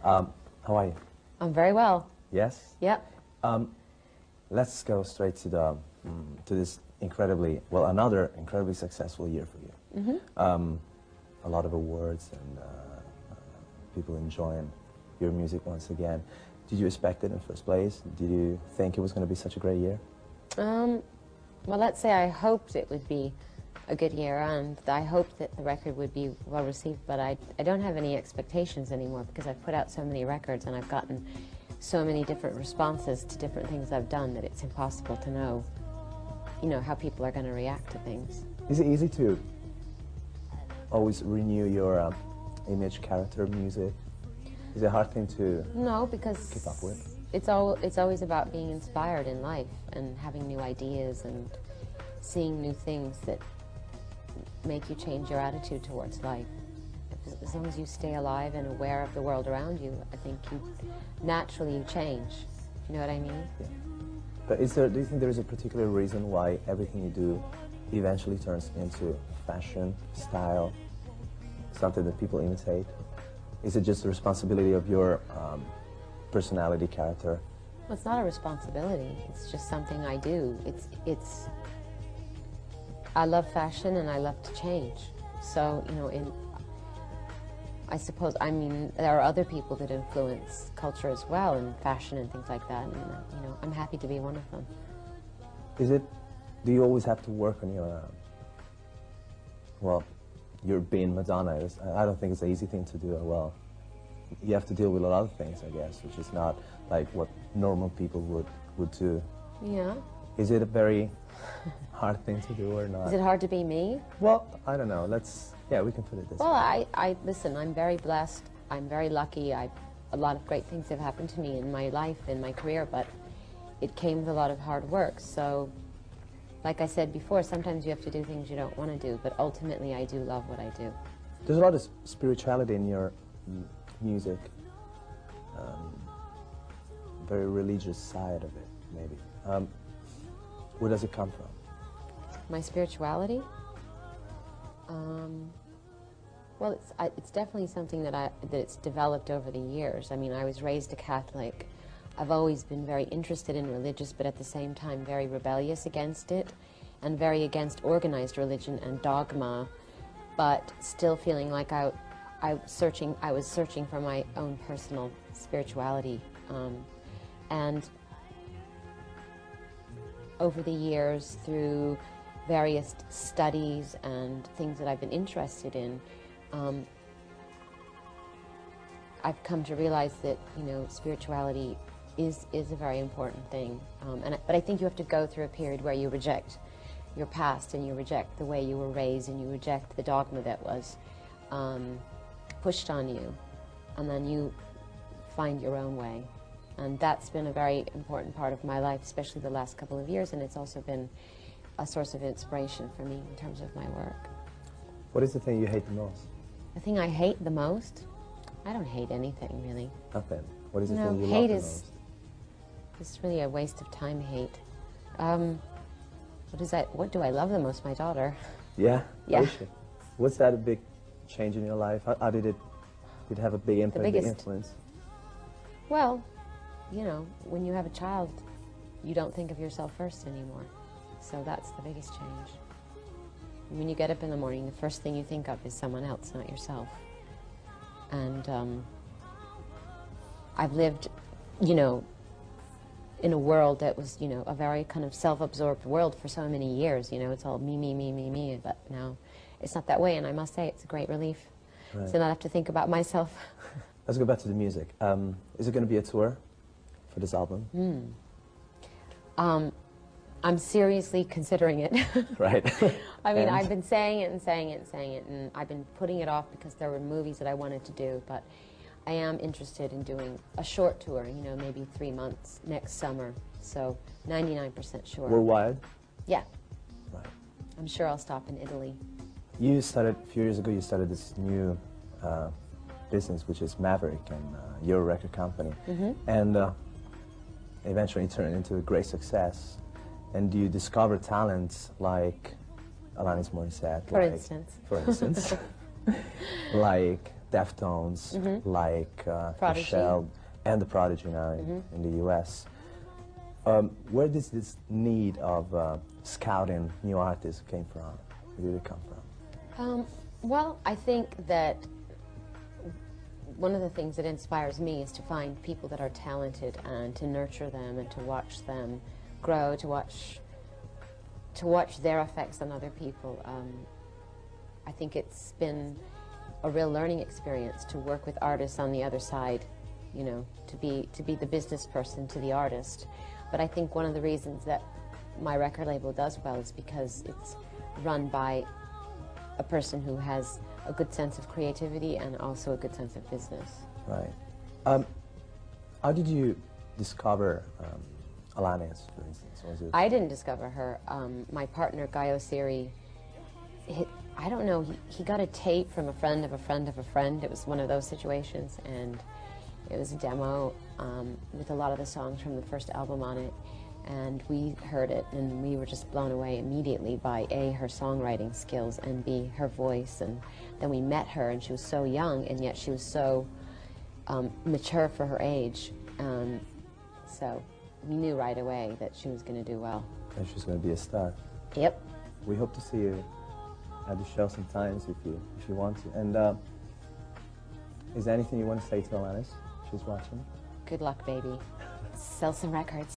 How are you? I'm very well. Yes? Yep. Let's go straight to the to this another incredibly successful year for you. A lot of awards and people enjoying your music once again. Did you expect it in the first place? Did you think it was going to be such a great year? Well, let's say I hoped it would be a good year, and I hoped that the record would be well received, but I don't have any expectations anymore because I've put out so many records and I've gotten so many different responses to different things I've done that it's impossible to know, how people are going to react to things. Is it easy to always renew your image, character, music? Is it a hard thing to No, because keep up with? It's always about being inspired in life and having new ideas and seeing new things that make you change your attitude towards life. As long as you stay alive and aware of the world around you, I think naturally you change. You know what I mean? Yeah. But do you think there is a particular reason why everything you do eventually turns into fashion, style, something that people imitate? Is it just the responsibility of your personality, character? Well, it's not a responsibility. It's just something I do. I love fashion and I love to change. So, I suppose, there are other people that influence culture as well, and fashion and things like that, and, I'm happy to be one of them. Do you always have to work on your, you're being Madonna. I don't think it's an easy thing to do well. You have to deal with a lot of things, I guess, which is not like what normal people would do. Yeah. Is it a very hard thing to do or not? Is it hard to be me? Well, I don't know. We can put it this way. Well, listen, I'm very blessed. I'm very lucky. A lot of great things have happened to me in my life, in my career, but it came with a lot of hard work. So, like I said before, sometimes you have to do things you don't want to do, but ultimately I do love what I do. There's a lot of spirituality in your music. Very religious side of it, maybe. Where does it come from? My spirituality? Well, it's definitely something that it's developed over the years. I mean, I was raised a Catholic. I've always been very interested in religious, but at the same time very rebellious against it, and very against organized religion and dogma, but still feeling like I was searching for my own personal spirituality. And over the years, through various studies and things that I've been interested in, I've come to realize that, spirituality is a very important thing. But I think you have to go through a period where you reject your past and you reject the way you were raised and you reject the dogma that was pushed on you, and then you find your own way. And that's been a very important part of my life, especially the last couple of years, and it's also been a source of inspiration for me in terms of my work. What is the thing you hate the most? The thing I hate the most? I don't hate anything, really. Nothing. What is the thing you hate love the is most? It's really a waste of time, hate. What do I love the most? My daughter. Yeah? Yeah. What's that a big change in your life? How did it have a big impact, big influence? Well, when you have a child, you don't think of yourself first anymore. So that's the biggest change. When you get up in the morning, the first thing you think of is someone else, not yourself. And I've lived, in a world that was, a very kind of self-absorbed world for so many years. It's all me, me, me, me, me. But now it's not that way, and I must say it's a great relief to not have to think about myself. Let's go back to the music. Is it going to be a tour for this album? I'm seriously considering it. Right. I mean, I've been saying it and saying it and saying it, and I've been putting it off because there were movies that I wanted to do, but I am interested in doing a short tour, maybe 3 months next summer, so 99% sure. Worldwide? Yeah. Right. I'm sure I'll stop in Italy. You started, a few years ago, you started this new business, which is Maverick, and your record company, and eventually it turned into a great success. And you discover talents like Alanis Morissette, For instance, like Deftones, like Prodigy. Michelle, and the Prodigy now in the U.S. Where does this need of scouting new artists came from? Where did it come from? Well, I think that one of the things that inspires me is to find people that are talented and to nurture them and to watch them grow, to watch their effects on other people. I think it's been a real learning experience to work with artists on the other side, you know, to be the business person to the artist. But I think one of the reasons that my record label does well is because it's run by a person who has a good sense of creativity and also a good sense of business. Right. How did you discover Alanis, for instance? Was it I didn't discover her. My partner, Guy Osiri, I don't know, he got a tape from a friend of a friend of a friend. It was one of those situations, and it was a demo with a lot of the songs from the first album on it. And we heard it, and we were just blown away immediately by A, her songwriting skills, and B, her voice. And then we met her, and she was so young, and yet she was so mature for her age. So we knew right away that she was going to do well. And she's going to be a star. Yep. We hope to see you at the show sometimes if you want to. And is there anything you want to say to Alanis? She's watching. Good luck, baby. Sell some records.